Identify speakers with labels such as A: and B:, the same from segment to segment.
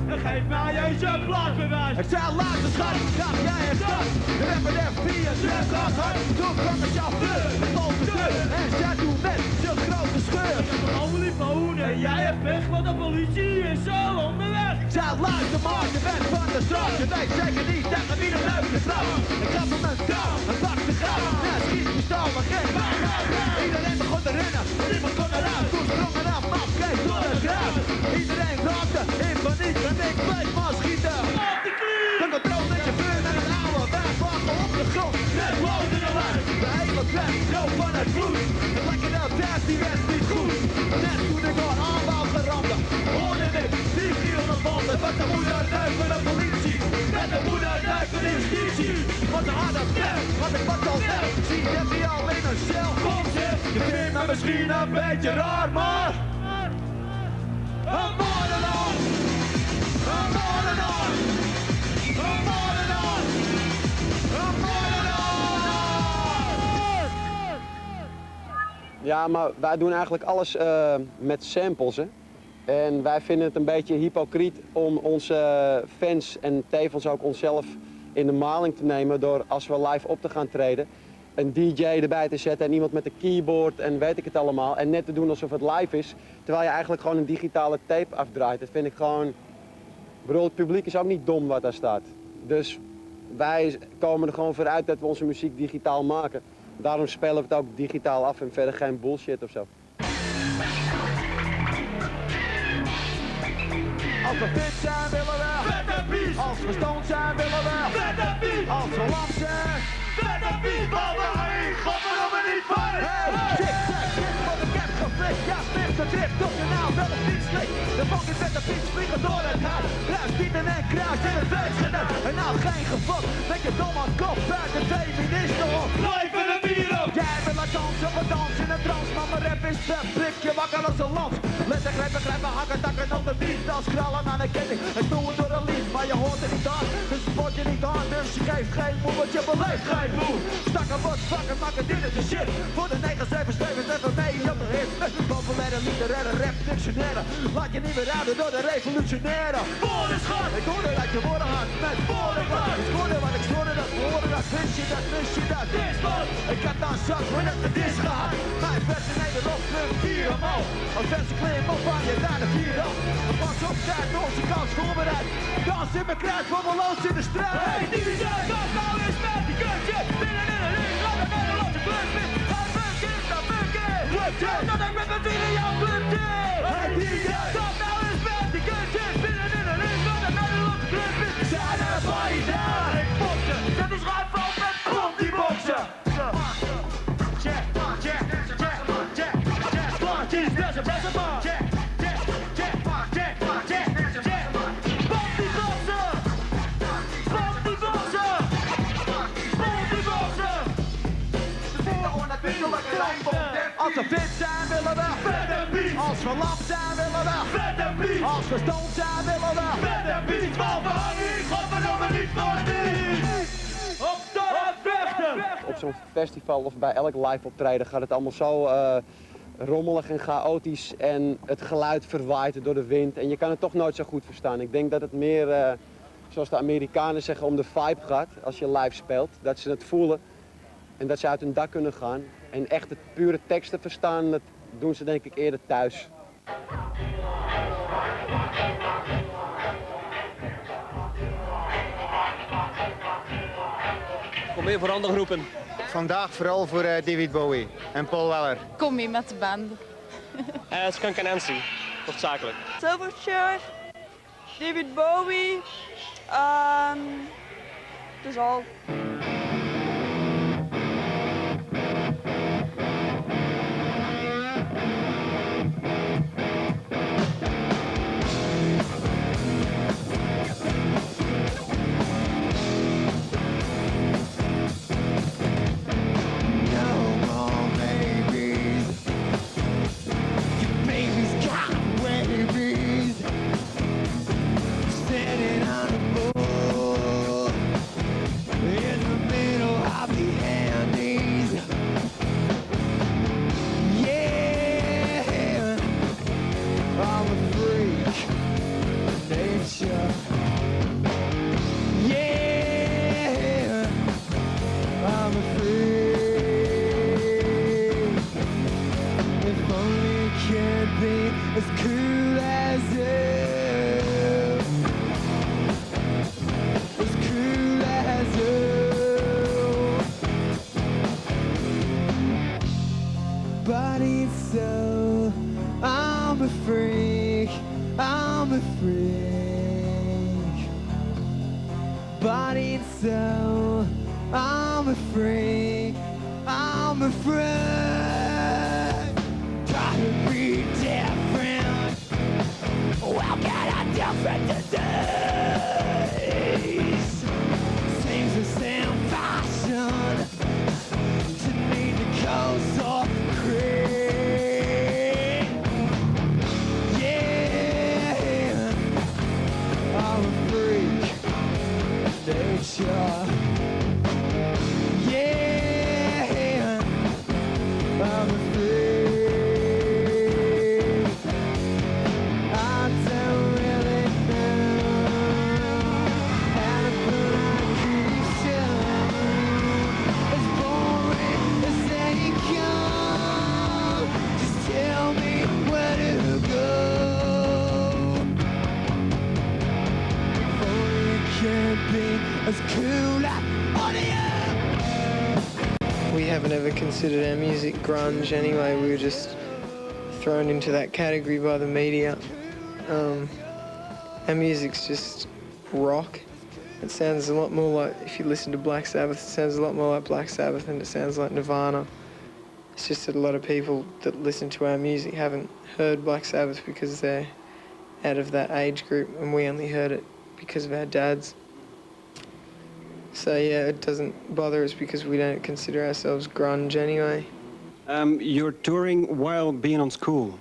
A: En geef mij eens een plaatsbewijs. Ik zei laatste schat, dacht jij het stad. De rapper F4, ze gaat hard. Toen kwam de chauffeur, met de deur. En zij doet met zijn grote scheur. Ik heb een olieboon en jij hebt pech, want de politie is al onderweg. Ik zei luister maar, je bent van de straat. Je weet zeker niet dat er niet een leuke straf. Ik gaf hem een touw, een bak te grauw. Ja, schietpistool, maar geen iedereen begon te rennen, niemand kon eruit. Toen sprong eraf, maar keek door het kruis. Iedereen raakte in paniek en ik bleef maar schieten. De controle met je vuur en het oude wijf wachten op de grond. Net bloot in de lucht, de hele klep, zo van het bloed. Het lekker nou thuis, die werd niet goed. Net toen ik al aan wou gerammen, hoorde ik die gielende banden. Wat de moeder neuk van de politie, en de moeder neuk van de justitie. Wat de harde stem, wat ik wat al zeg, zie je die al in een cel. Kom zeg, je vindt me misschien een beetje raar, maar een moordenaar, een moordenaar, een moordenaar, een moordenaar.
B: Ja, maar wij doen eigenlijk alles met samples, hè. En wij vinden het een beetje hypocriet om onze fans en tevens ook onszelf in de maling te nemen door als we live op te gaan treden, een DJ erbij te zetten en iemand met een keyboard en weet ik het allemaal. En net te doen alsof het live is, terwijl je eigenlijk gewoon een digitale tape afdraait. Dat vind ik gewoon... Ik bedoel, het publiek is ook niet dom wat daar staat. Dus wij komen er gewoon voor uit dat we onze muziek digitaal maken. Daarom spelen we het ook digitaal af en verder geen bullshit of zo.
A: Als we fit zijn willen we vette bies. Als we stoned zijn willen we vette bies. Als we lam zijn vette bies. Maar we heen, God we nog niet van het. Hey, chick, chick, wat ik heb geflikt. Ja, stift de drip, tot je nou wel of niet slikt. De bonkie met de fiets vliegen door het huis. Ruispieten en kruis in het weesgenet. En nou geen gevat, met je domme kop uit de feministen op. Blijf in de bier op. Jij wil het dansen, we dansen in het trans. Maar mijn rap is een blikje wakker als een lans. Let ik grijpen, hakken, takken op de beat. Als krallen aan de ketting, ik doe het door een lied. Maar je hoort het niet aan, dus het wordt je niet aan. Dus je geeft geen moe, want je beleeft geen moe. Stakken wat vakken, maken dit is de shit. Voor de 977 even mee op de hit. Populaire literaire rap dictionaire. Laat je niet meer houden door de revolutionaire. Woordenschat, ik hoorde dat je woorden had met woordenschat. Ik hoorde wat ik hoorde, dat hoorde dat. Wist je dat, dit is wat. Ik had dan zat, maar net de dis gehad. Mijn versie Nederland plus 4 omhoog. Als versie klim op van je naar de 4 af. Pas op tijd, onze kans voorbereid. Dans in mijn kruid, voor mijn loos in de strijd. Hey DJ, dat nou eens met die kutje. Binnen in de ring, laat de Nederlandse clubje. Hij bunker, dat bunker. Clubje, dat ik met mijn vrienden jouw clubje. Hey DJ, dat nou eens met die kutje. Binnen in de ring, laat de Nederlandse clubje. Zijn er bij daar, ik boksen. Zet die schuif op met komt die boksen. Check, check, check, check, check. Parties, dat is een beste bar. Check, check, check, check, check, check. Bom die boksen. Bom die boksen. Bom die boksen. Als we fit zijn willen we vette beats. Als we lam zijn willen we vette beats. Als we stoned zijn willen we vette beats. Maar we hangen, godverdomme niet voor niets. Op Torhout Werchter.
B: Op zo'n festival of bij elk live optreden gaat het allemaal zo rommelig en chaotisch en het geluid verwaait door de wind en je kan het toch nooit zo goed verstaan. Ik denk dat het meer, zoals de Amerikanen zeggen, om de vibe gaat als je live speelt. Dat ze het voelen en dat ze uit hun dak kunnen gaan. En echt het pure teksten verstaan, dat doen ze denk ik eerder thuis.
C: Kom meer voor andere groepen.
D: Vandaag vooral voor David Bowie en Paul Weller.
E: Kom mee met de band.
C: Skunk en Nancy, hoofdzakelijk.
E: Silverchair,
C: David Bowie. Dat is al.
E: We haven't ever considered our music grunge anyway. We were just thrown into that category by the media. Our music's just rock. It sounds a lot more like, if you listen to Black Sabbath, it sounds a lot more like Black Sabbath than it sounds like Nirvana. It's just that a lot of people that listen to our music haven't heard Black Sabbath because they're out of that age group, and we only heard it because of our dads. So yeah, it doesn't bother us because we don't consider ourselves grunge anyway.
F: You're touring while being on school,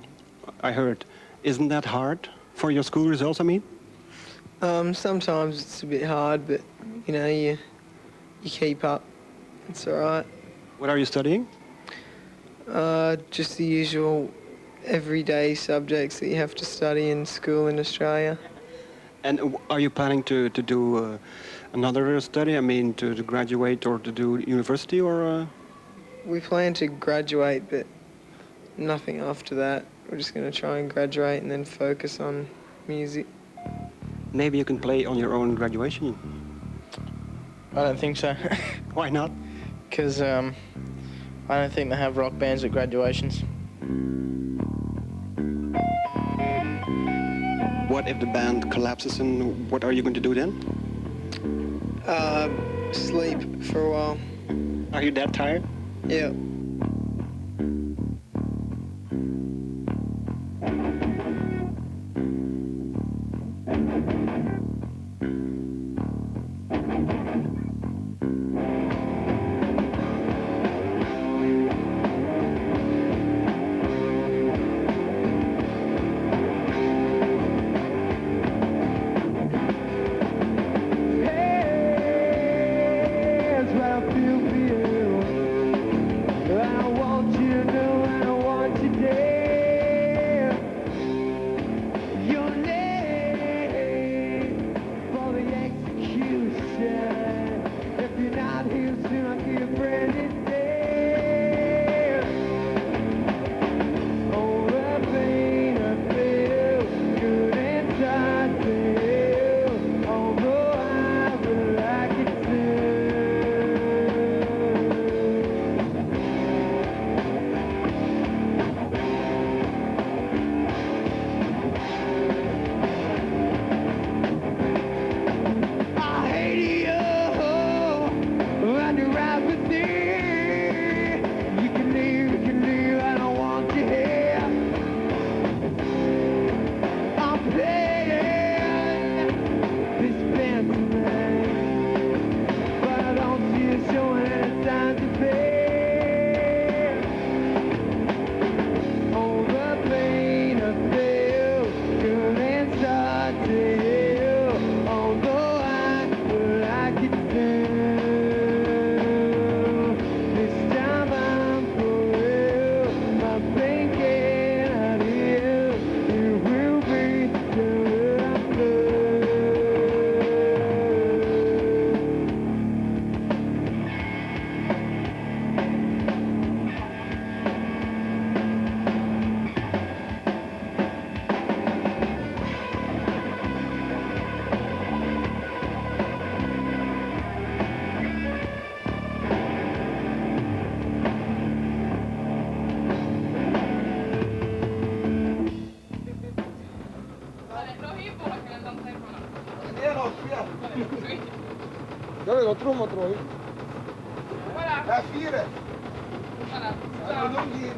F: I heard. Isn't that hard for your school results, I mean?
E: Sometimes it's a bit hard, but you know, you keep up. It's all right.
F: What are you studying?
E: Just the usual everyday subjects that you have to study in school in Australia.
F: And are you planning to do another study? I mean, to graduate or to do university, or?
E: We plan to graduate, but nothing after that. We're just going to try and graduate and then focus on music.
F: Maybe you can play on your own graduation.
G: I don't think so.
F: Why not?
G: Because I don't think they have rock bands at graduations.
F: What if the band collapses, and what are you going to do then?
E: Sleep for a while.
F: Are you that tired?
E: Yeah.
A: Dove lo trovo, trovi? La fiera. Non dire.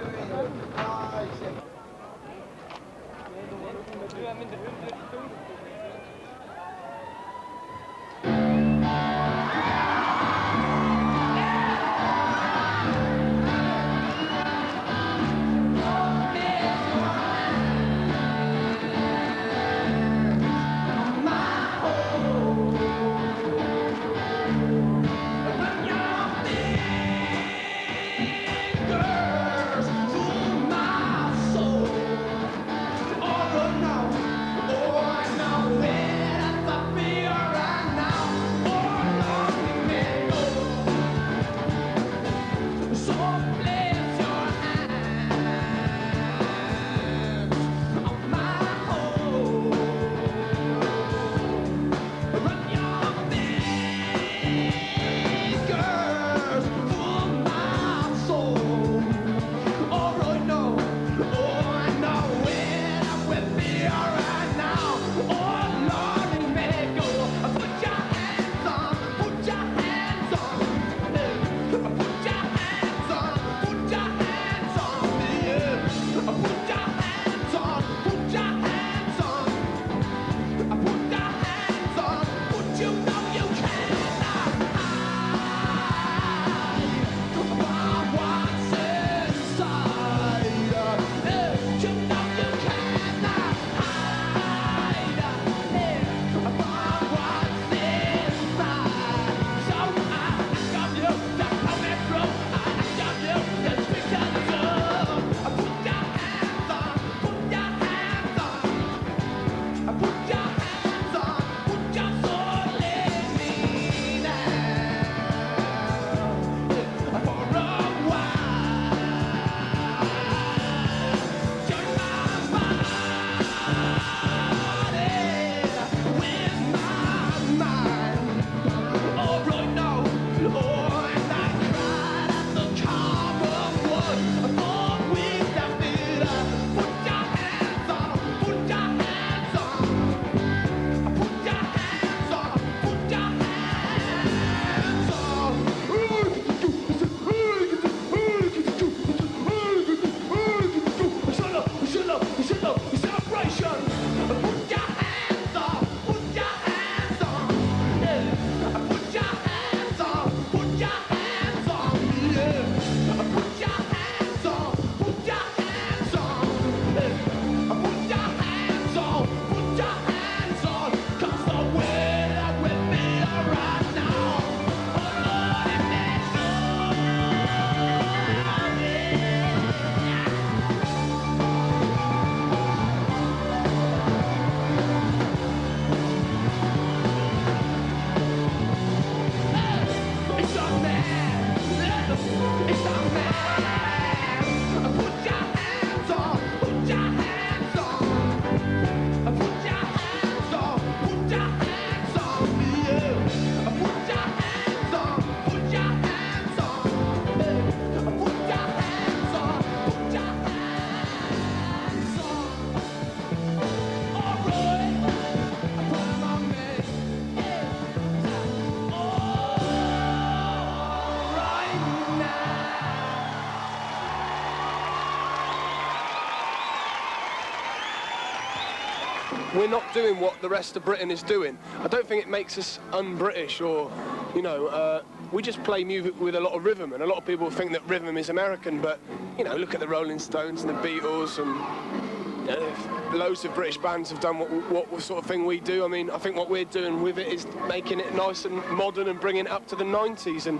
H: we're not doing what the rest of Britain is doing. I don't think it makes us un-British or, you know, we just play music with a lot of rhythm, and a lot of people think that rhythm is American, but, you know, look at the Rolling Stones and the Beatles, and loads of British bands have done what sort of thing we do. I mean, I think what we're doing with it is making it nice and modern and bringing it up to the 90s, and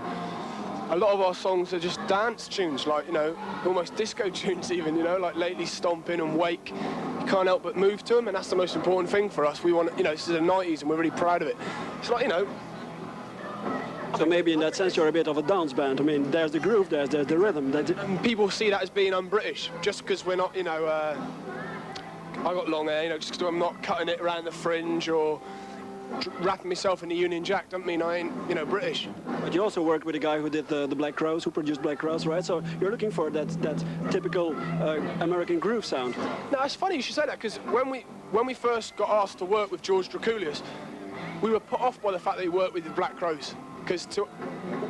H: a lot of our songs are just dance tunes, like, you know, almost disco tunes even, you know, like Lately Stomping and Wake. You can't help but move to them, and that's the most important thing for us. We want, you know, this is the 90s and we're really proud of it. It's like, you know...
F: So maybe in that sense you're a bit of a dance band. I mean, there's the groove, there's the rhythm.
H: And people see that as being un-British, just because we're not, you know... I got long hair, you know, just because I'm not cutting it around the fringe or wrapping myself in the Union Jack doesn't mean I ain't, you know, British.
F: But you also worked with a guy who did the Black Crowes, who produced Black Crowes, right? So you're looking for that typical American groove sound.
H: No, it's funny you should say that, because when we first got asked to work with George Drakoulias, we were put off by the fact that he worked with the Black Crows, because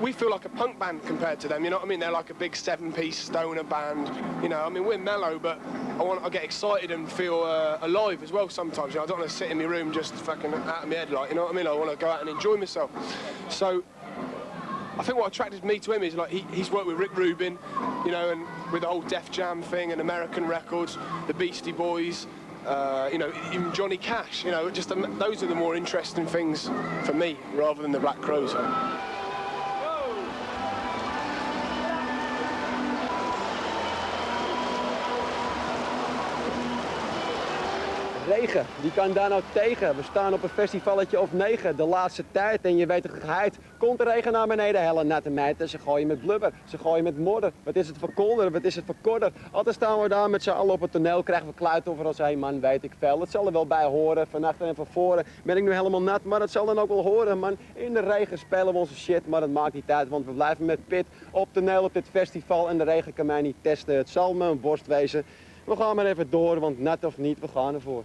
H: we feel like a punk band compared to them, you know what I mean? They're like a big 7-piece stoner band, you know. I mean, we're mellow, but I get excited and feel alive as well sometimes. You know, I don't want to sit in my room just fucking out of my head, like, you know what I mean? I want to go out and enjoy myself. So I think what attracted me to him is, like, he's worked with Rick Rubin, you know, and with the whole Def Jam thing and American Records, the Beastie Boys, you know, even Johnny Cash, you know, just those are the more interesting things for me rather than the Black Crows.
B: Regen, wie kan daar nou tegen? We staan op een festivalletje of 9, de laatste tijd. En je weet de geheid, komt de regen naar beneden, helle natte meid. En ze gooien met blubber, ze gooien met modder. Wat is het voor kolder, wat is het voor korder? Altijd staan we daar met z'n allen op het toneel, krijgen we kluit over ons heen, man, weet ik veel. Het zal er wel bij horen, van achter en van voren ben ik nu helemaal nat, maar dat zal dan ook wel horen, man. In de regen spelen we onze shit, maar dat maakt niet uit, want we blijven met Pit op toneel op dit festival. En de regen kan mij niet testen, het zal me een borst wezen. We gaan maar even door, want nat of niet, we gaan ervoor.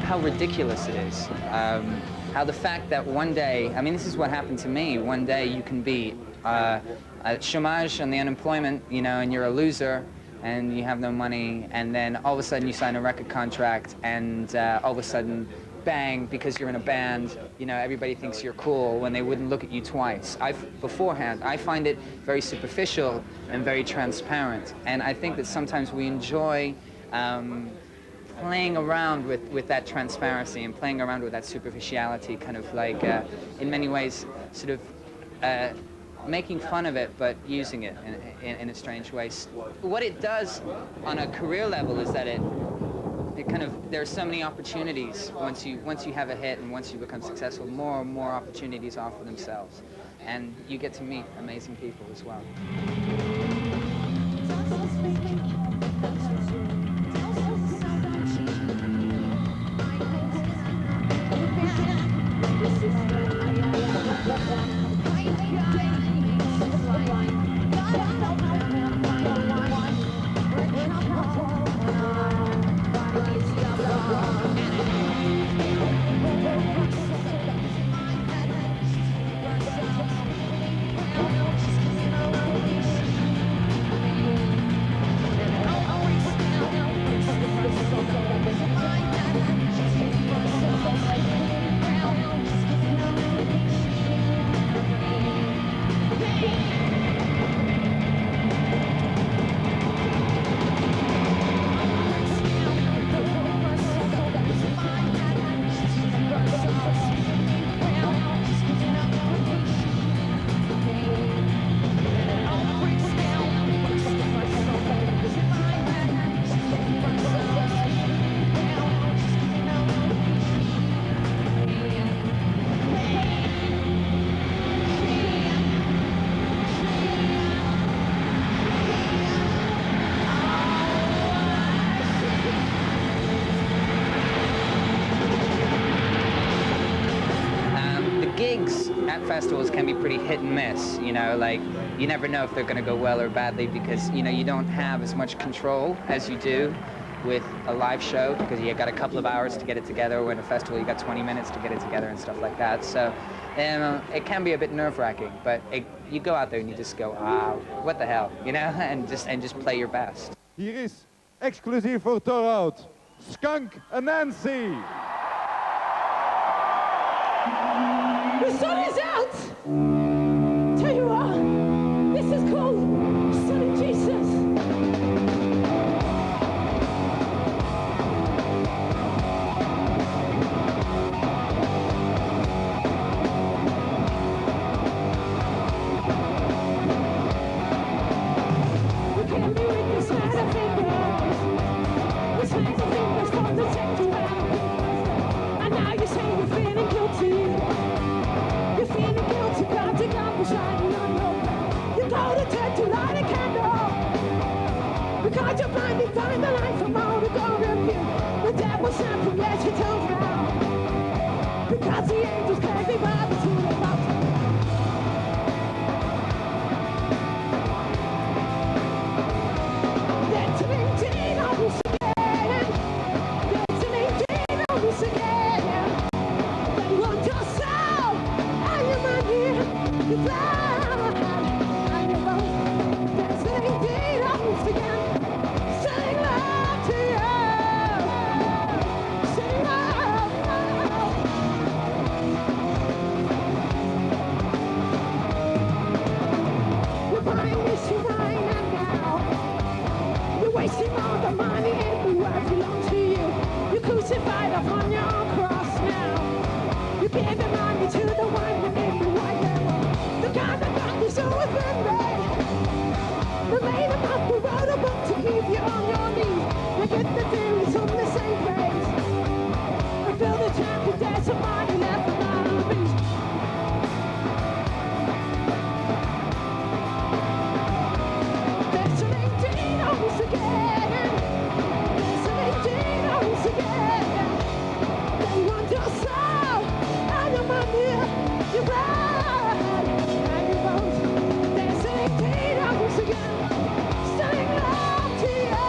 I: How ridiculous it is. How the fact that one day, I mean, this is what happened to me. One day you can be at chômage on the unemployment, you know, and you're a loser and you have no money, and then all of a sudden you sign a record contract, and all of a sudden, bang, because you're in a band, you know, everybody thinks you're cool when they wouldn't look at you twice. Beforehand, I find it very superficial and very transparent, and I think that sometimes we enjoy playing around with that transparency and playing around with that superficiality, kind of like, in many ways, sort of making fun of it, but using it in a strange way. What it does on a career level is that it kind of, there are so many opportunities once you have a hit and once you become successful, more and more opportunities offer themselves. And you get to meet amazing people as well. At festivals can be pretty hit and miss, you know, like you never know if they're going to go well or badly because, you know, you don't have as much control as you do with a live show because you got a couple of hours to get it together. When a festival, you got 20 minutes to get it together and stuff like that. So it can be a bit nerve-wracking, but you go out there and you just go, what the hell, you know, and just play your best.
A: Hier is exclusief voor Torhout, Skunk and Nancy.
J: The sun is out! Tell you what, this is called Sunny Jesus. You can't be with the side of fingers. The side of fingers from the take you out. And now you say you're feeling guilty. You're feeling guilty, got to go shining on your back. You go to church to light a candle. Because you're blinded by the light from all the golden view. The devil sent from yes, you told now. Because the angels can't be bothered to the mountain. That's an indeed almost again. That's an indeed almost again. They want your soul and your money, your blood and your bones. That's an indeed almost again. Sing love to you. Sing love. You're buying this, you're buying that now. You're wasting all the money everywhere belongs to you. You're crucified upon your cross now. You gave the money to the one that made you white devil. The kind that got you so offended. They made him up, who wrote a book to keep you on your knees. They get the theories from the same place. They fill the trap with there's somebody left behind on the beach. There's an 18 almost again. There's an 18 almost again. They want your soul and your money, your blood and your bones. There's an 18 almost again. Sing love to you.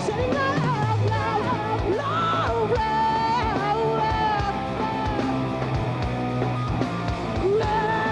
J: Sing love, love, love, love, love, love.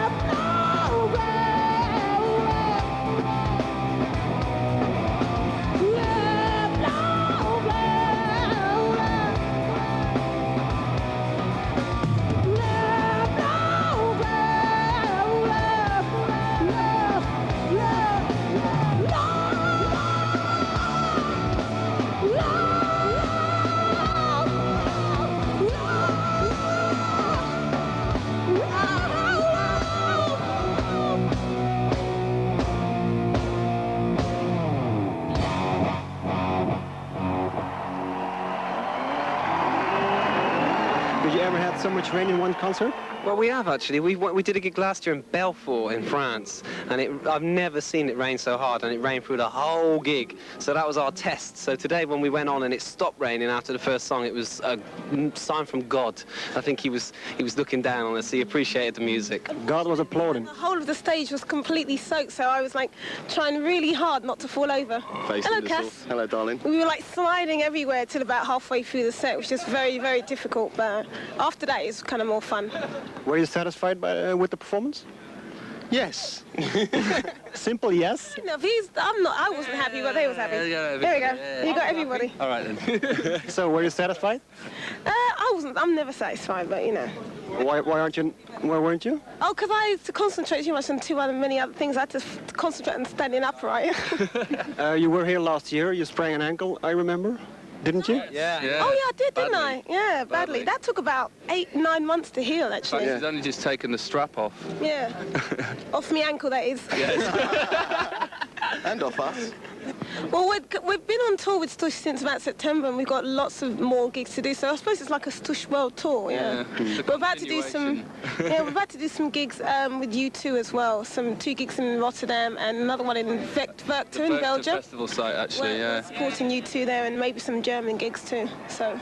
F: Did you ever have so much rain in one concert?
K: Well, we have actually. We did a gig last year in Belfort in France, and I've never seen it rain so hard, and it rained through the whole gig. So that was our test. So today, when we went on and it stopped raining after the first song, it was a sign from God. I think he was looking down on us. He appreciated the music.
F: God was applauding.
J: The whole of the stage was completely soaked, so I was like trying really hard not to fall over. Hello, Cass.
F: Hello, darling.
J: We were like sliding everywhere till about halfway through the set, which was very, very difficult. But after that, it was kind of more fun.
F: Were you satisfied with the performance? Yes. Simple yes.
J: No, if he's, I wasn't happy, but they was happy. There we go. You got everybody.
F: All right then. So were you satisfied?
J: I'm never satisfied, but you know.
F: Why weren't you?
J: Oh, because I had to concentrate too much on many other things. I had to concentrate on standing upright.
F: You were here last year. You sprained an ankle, I remember. Didn't you?
G: Yeah.
J: Oh, yeah, I did, didn't I? Yeah, badly. That took about 8-9 months to heal, actually.
L: He's only just taken the strap off.
J: Yeah. Off my ankle, that is.
L: And off us.
J: Well, we've been on tour with Stush since about September, and we've got lots of more gigs to do. So I suppose it's like a Stush World Tour. Yeah. We're about to do some. Yeah, we're about to do some gigs with U2 as well. 2 gigs in Rotterdam and another one in Werchter in Belgium.
L: Festival site, actually.
J: We're supporting U2 there, and maybe some German gigs too. So.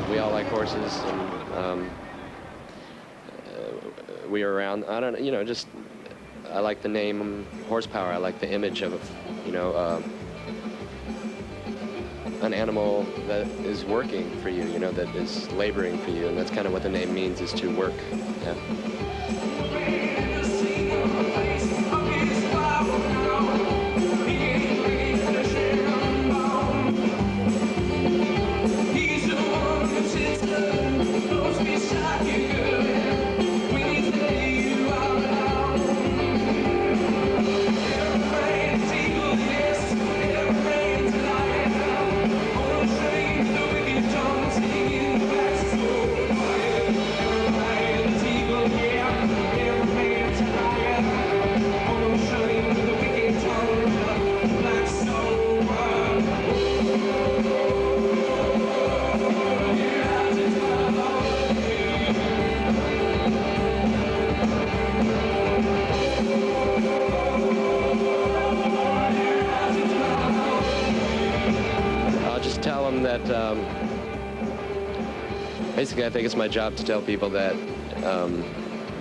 M: We all like horses, and we are around. I don't know, you know, just I like the name horsepower. I like the image of, you know, an animal that is working for you, you know, that is laboring for you, and that's kind of what the name means, is to work. Yeah. Basically, I think it's my job to tell people that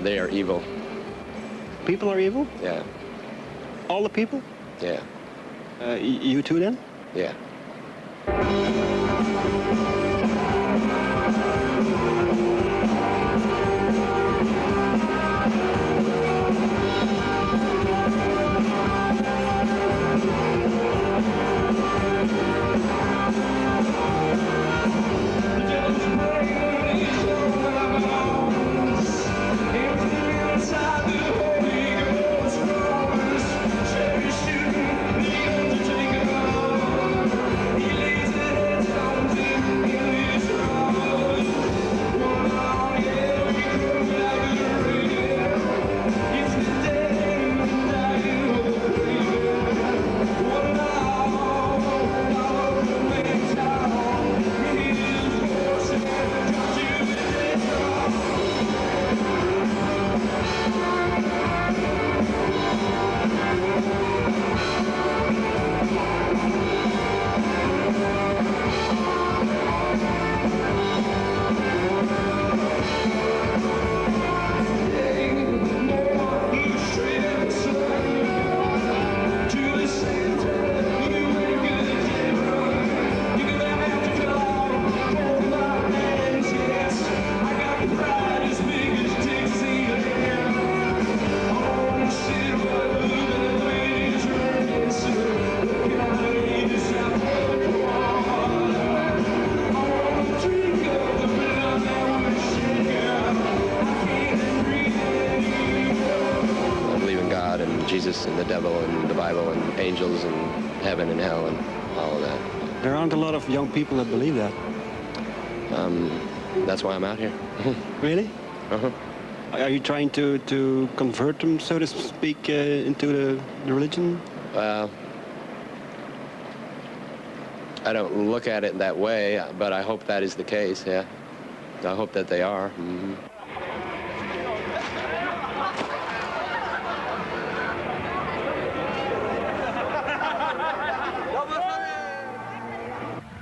M: they are evil.
F: People are evil?
M: Yeah.
F: All the people?
M: Yeah.
F: You too, then?
M: Yeah. Jesus and the devil and the Bible and angels and heaven and hell and all of that.
F: There aren't a lot of young people that believe that.
M: that's why I'm out here.
F: Really?
M: Uh-huh.
F: Are you trying to convert them, so to speak, into the religion?
M: Well, I don't look at it that way, but I hope that is the case, yeah. I hope that they are. Mm-hmm.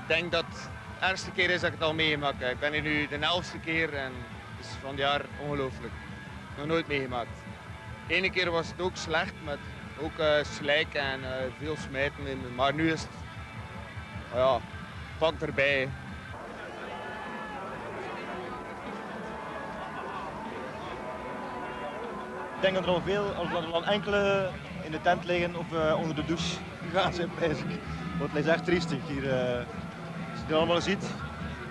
D: Ik denk dat het de eerste keer is dat ik het al meegemaakt heb. Ik ben hier nu de 11e keer en het is van het jaar ongelooflijk. Nog nooit meegemaakt. De ene keer was het ook slecht met ook slijk en veel smijten. Maar nu is het, ja, pak erbij.
N: Ik denk dat er al veel, dat er al enkele in de tent liggen of onder de douche gegaan zijn, prijs ik. Want het is echt triestig hier. Als je het allemaal ziet,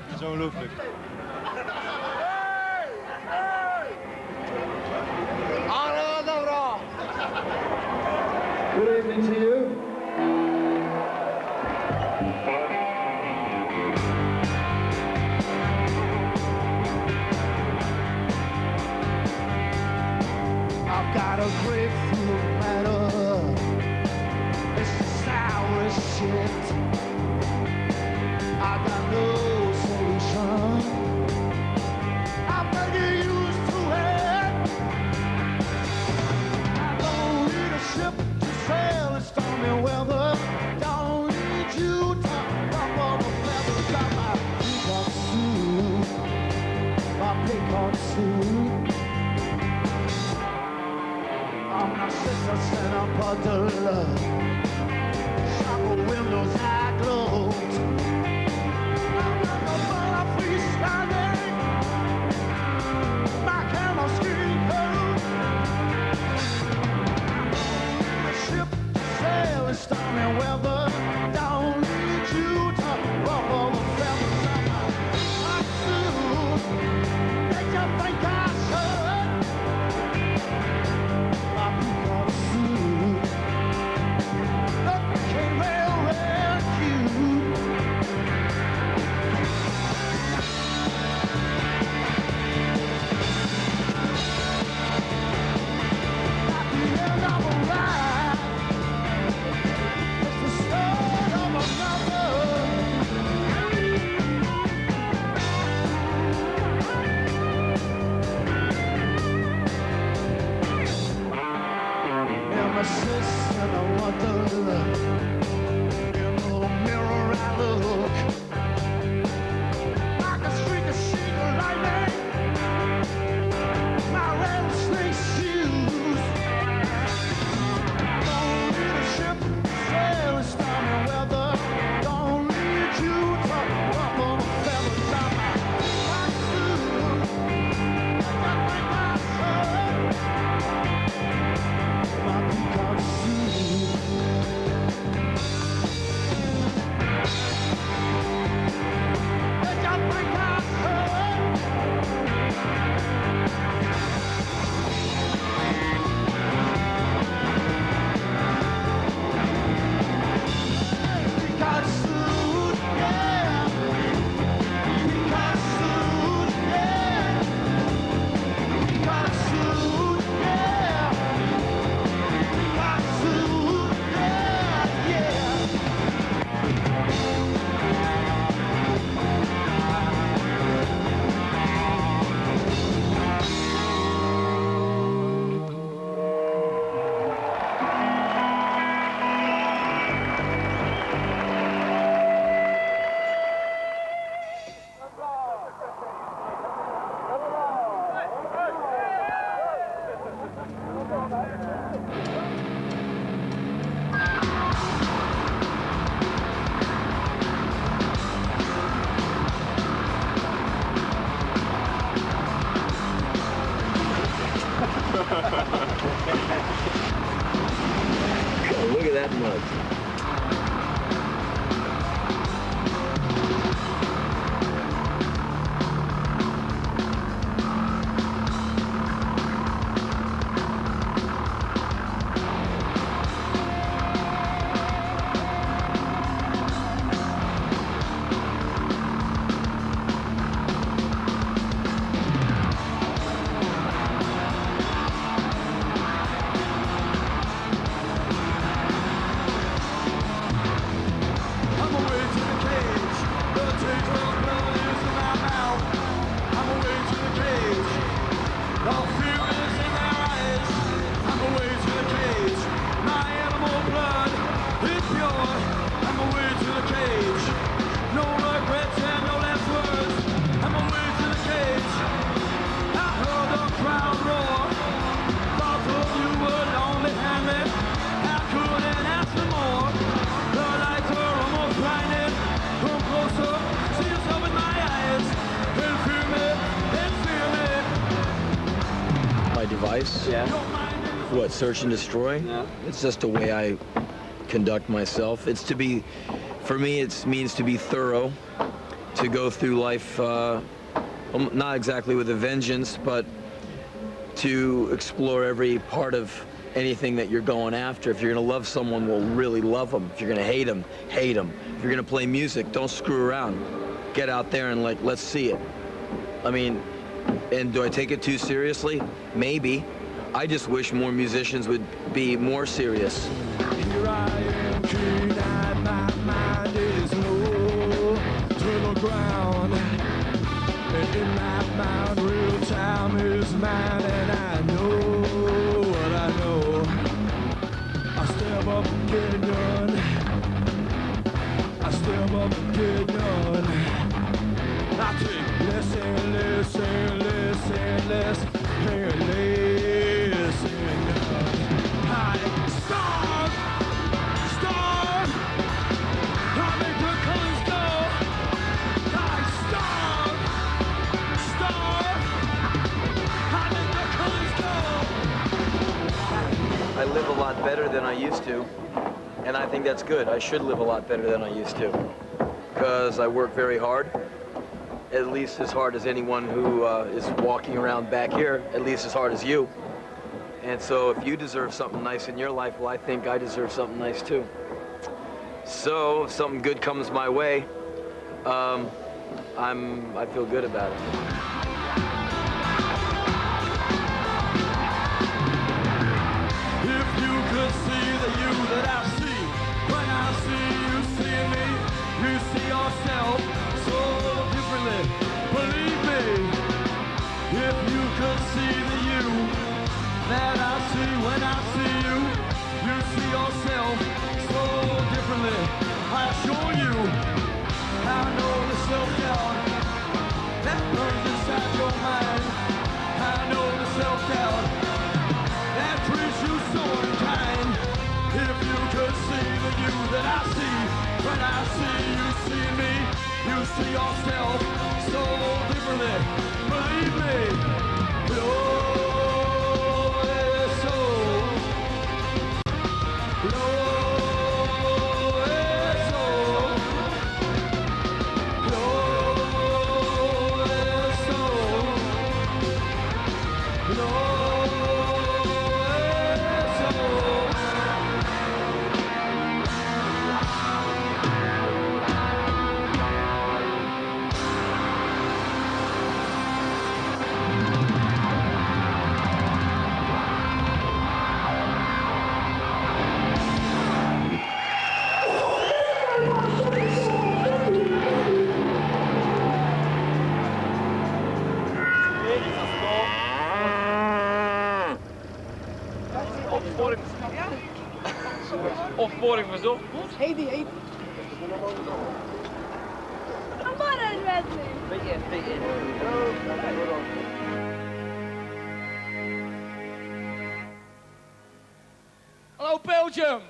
N: het is ongelooflijk.
A: Good evening to you. I've got a grapefruit matter. It's the sourest shit. I got no solution. I'm getting used to it. I don't need a ship to sail in stormy weather. Don't need you to ruffle the feathers of my peacock suit. My peacock suit. I'm not sister in a puddle. Shop windows I close. I'm like a butterfly standing. My camel skin coat. A ship to sail in stormy weather. Don't need you to ruffle the feathers of my suit. Did you think I should? My peacock suit.
O: what, search and destroy?
B: Yeah.
O: It's just the way I conduct myself. It's to be, for me, it means to be thorough, to go through life, not exactly with a vengeance, but to explore every part of anything that you're going after. If you're gonna love someone, well, really love them. If you're gonna hate them, hate them. If you're gonna play music, don't screw around. Get out there and like, let's see it. I mean, and do I take it too seriously? Maybe. I just wish more musicians would be more serious.
A: Here I am, keen, and my mind is low to the ground. And in my mind, real time is mine, and I know what I know. I step up and get done. I step up and get done. I take less and less and less and less and less and I start, I make the colors go. I start, I make the colors go.
O: I live a lot better than I used to, and I think that's good. I should live a lot better than I used to, because I work very hard, at least as hard as anyone who is walking around back here, at least as hard as you. And so if you deserve something nice in your life, well, I think I deserve something nice too. So if something good comes my way, I feel good about it.
A: If you could see the you that I see, when I see you see me, you see yourself so differently. Believe me, if you could see the you that I see when I see you, you see yourself so differently. I assure you, I know the self-doubt that burns inside your mind. I know the self-doubt that treats you so unkind. If you could see the you that I see, when I see you see me, you see yourself so differently. Believe me, oh, it's so, oh, it's so, oh, it's so, oh.
P: Opsporing verzocht.
J: Hey, die eet. Come on, Red
P: Hallo Belgium!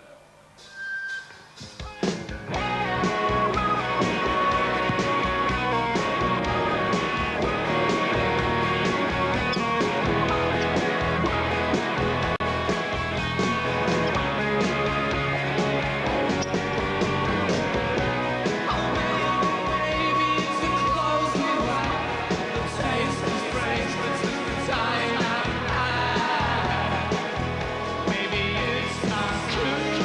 A: Maybe it's not good.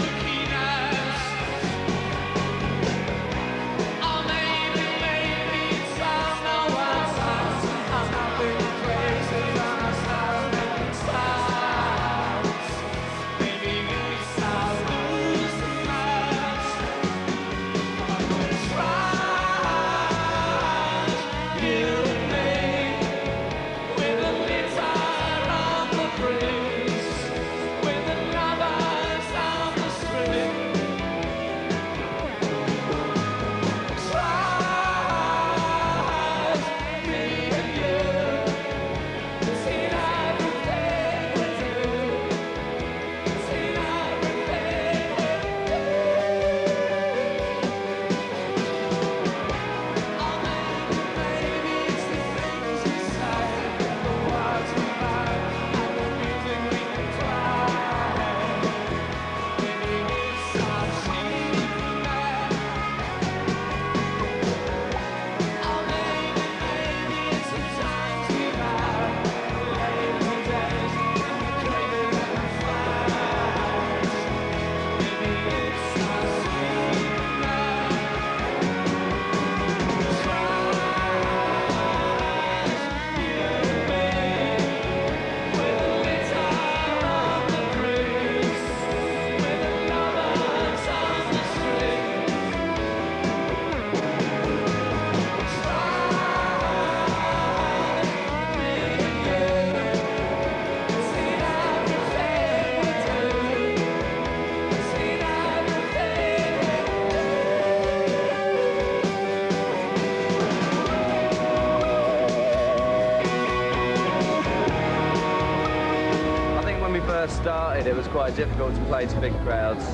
Q: started, it was quite difficult to play to big crowds.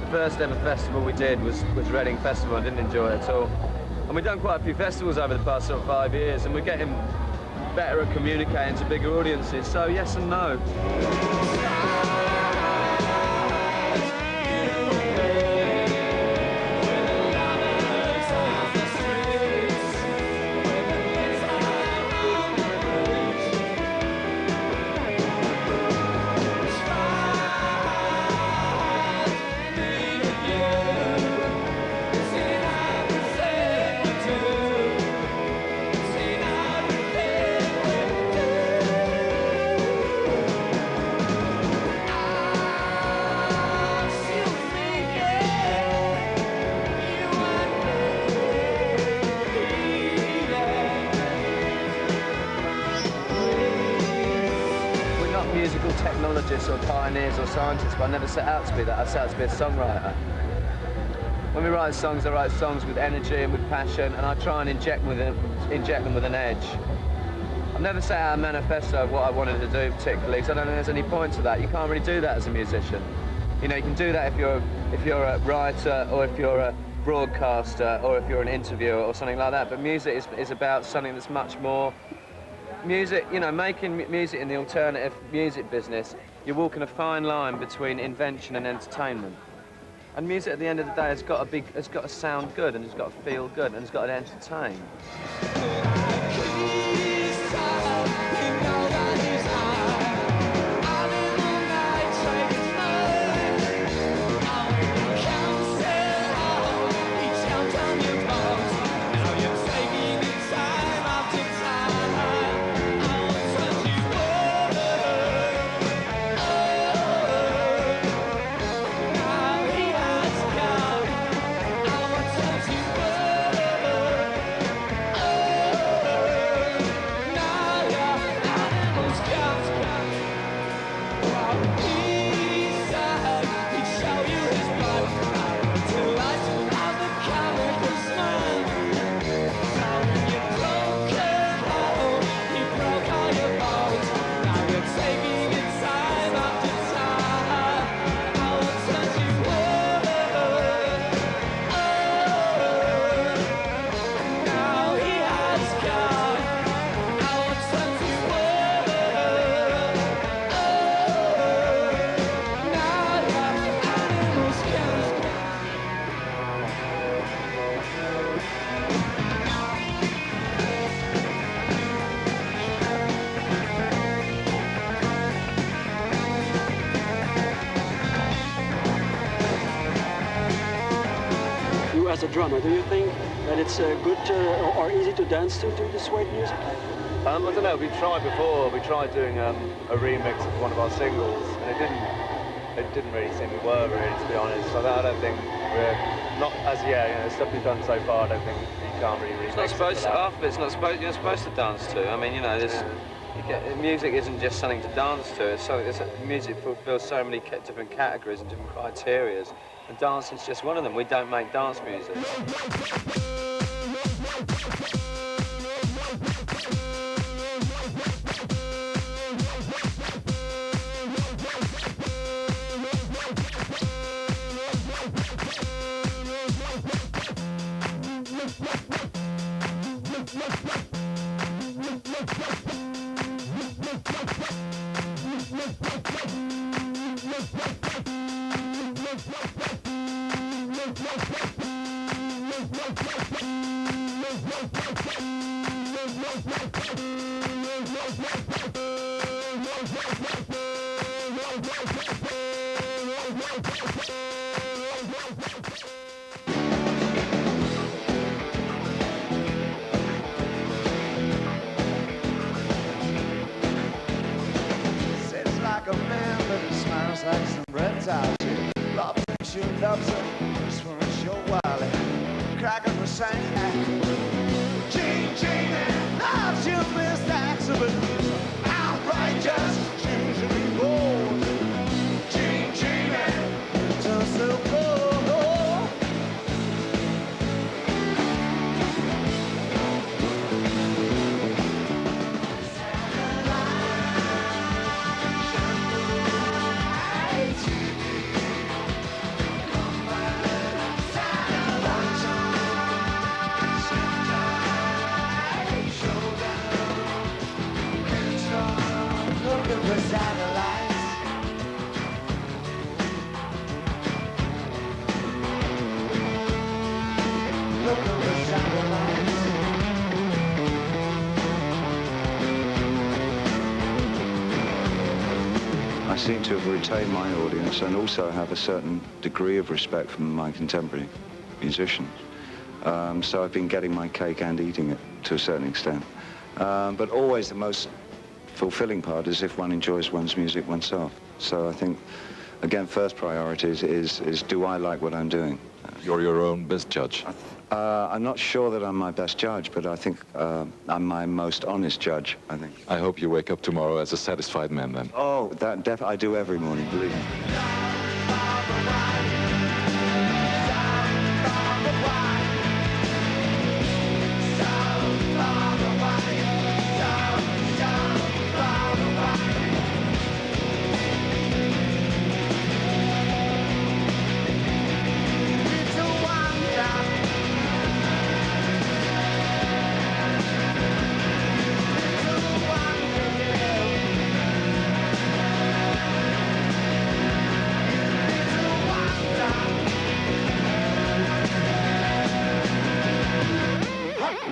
Q: The first ever festival we did was Reading Festival. I didn't enjoy it at all. And we've done quite a few festivals over the past sort of 5 years, and we're getting better at communicating to bigger audiences. So yes and no. Musical technologists or pioneers or scientists, but I never set out to be that. I set out to be a songwriter. When we write songs, I write songs with energy and with passion, and I try and inject them with an edge. I've never set out a manifesto of what I wanted to do particularly, because I don't think there's any point to that. You can't really do that as a musician. You know, you can do that if you're a writer, or if you're a broadcaster, or if you're an interviewer or something like that. But music is about something that's much more. Music, you know, making music in the alternative music business, you're walking a fine line between invention and entertainment. And music at the end of the day has got to sound good, and it's got to feel good, and it's got to entertain.
F: As a drummer, do you think that it's good or easy to dance to this weight music?
Q: I don't know, we tried before, we tried doing a remix of one of our singles, and it didn't really seem we were really, to be honest. So I don't think we're, not as yet, you know, the stuff we've done so far, I don't think you can't really remix. It's not supposed to, half of it's not supposed, you're supposed to dance to. I mean, you know, music isn't just something to dance to, music fulfills so many different categories and different criteria. And dancing's just one of them. We don't make dance music.
A: Sits like a man, but he smiles like some reptile. Love thinks you love her, just for a show while cracking the sand. Gene, Gene, loves you, Miss Taxable. Outrageous, usually bold. Gene, Gene, just so cold.
R: I seem to have retained my audience and also have a certain degree of respect from my contemporary musicians. So I've been getting my cake and eating it to a certain extent. But always the most fulfilling part is if one enjoys one's music oneself. So I think, again, first priority is do I like what I'm doing?
S: You're your own best judge.
R: I'm not sure that I'm my best judge, but I think I'm my most honest judge, I think.
S: I hope you wake up tomorrow as a satisfied man then.
R: Oh, that I do every morning, believe me.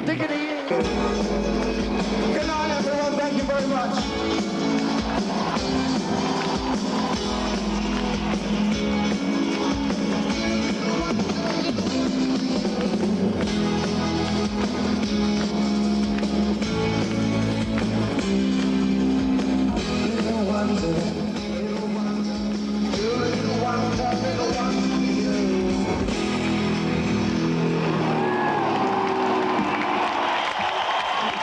A: Diggity. Good night, everyone. Thank you very much.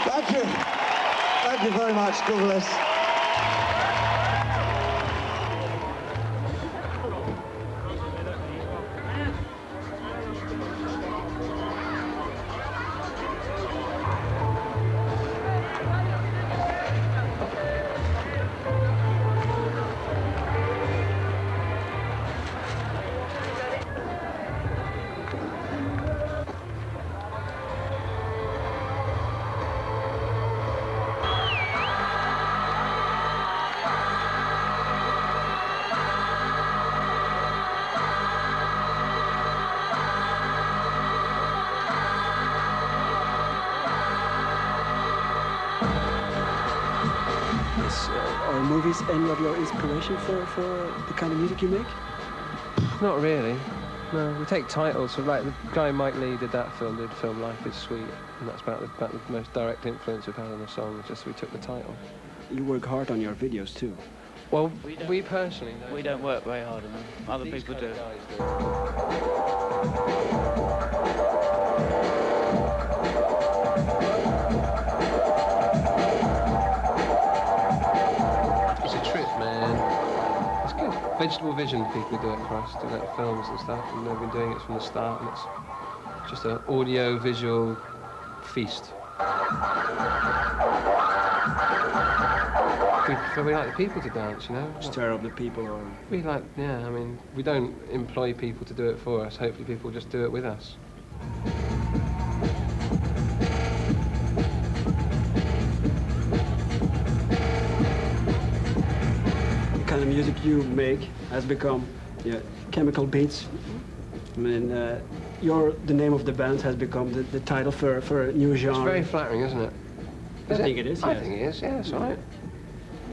A: Thank you. Thank you very much. God bless.
F: Are movies any of your inspiration for the kind of music you make?
T: Not really. No, we take titles. So like the guy Mike Lee did that film, did the film Life is Sweet, and that's about the most direct influence we've had on the song. Just we took the title.
F: You work hard on your videos too.
T: Well, we personally
U: We don't work very hard on them. Other people do.
T: It's a trip, man. It's good. Vegetable Vision people do it for us, do like films and stuff, and they've been doing it from the start, and it's just an audio-visual feast. We like the people to dance, you know?
F: Stir up the people, or...
T: We like, yeah, I mean, we don't employ people to do it for us. Hopefully people just do it with us.
F: The kind of music you make has become chemical beats. I mean, the name of the band has become the title for a new genre.
T: It's very flattering, isn't it?
F: I think it is,
T: I
F: yes.
T: think it is, yeah, it's all right.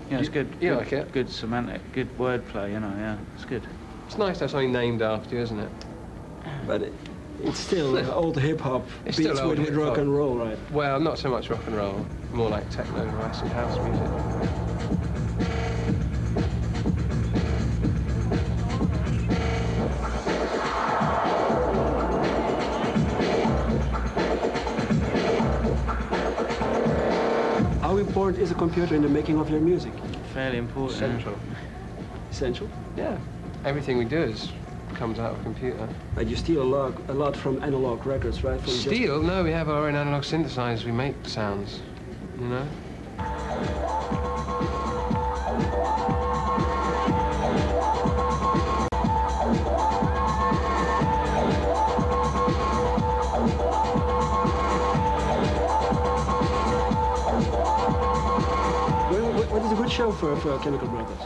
U: Yeah, it's good.
T: You
U: good,
T: like it?
U: Good semantic, good wordplay, you know, yeah, it's good.
T: It's nice to have something named after you, isn't it?
F: But it's still old hip-hop
T: It's
F: beats
T: still old
F: with rock
T: hip-hop.
F: and roll, right?
T: Well, not so much rock and roll, more like techno or acid house music.
F: How important is a computer in the making of your music?
U: Fairly important.
T: Essential.
F: Essential?
T: Yeah. Everything we do comes out of a computer.
F: But you steal a lot from analog records, right? From
T: Steal? No, we have our own analog synthesizers. We make sounds, you know?
F: What is a good show for Chemical Brothers?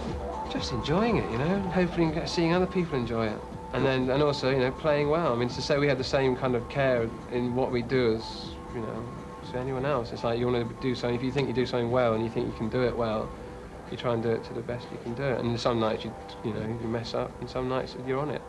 T: Just enjoying it, you know? Hopefully seeing other people enjoy it. and also, you know, playing well. I mean, to say we had the same kind of care in what we do as, you know, as anyone else. It's like you want to do something, if you think you do something well and you think you can do it well, you try and do it to the best you can do it. And some nights you know, you mess up, and some nights you're on it.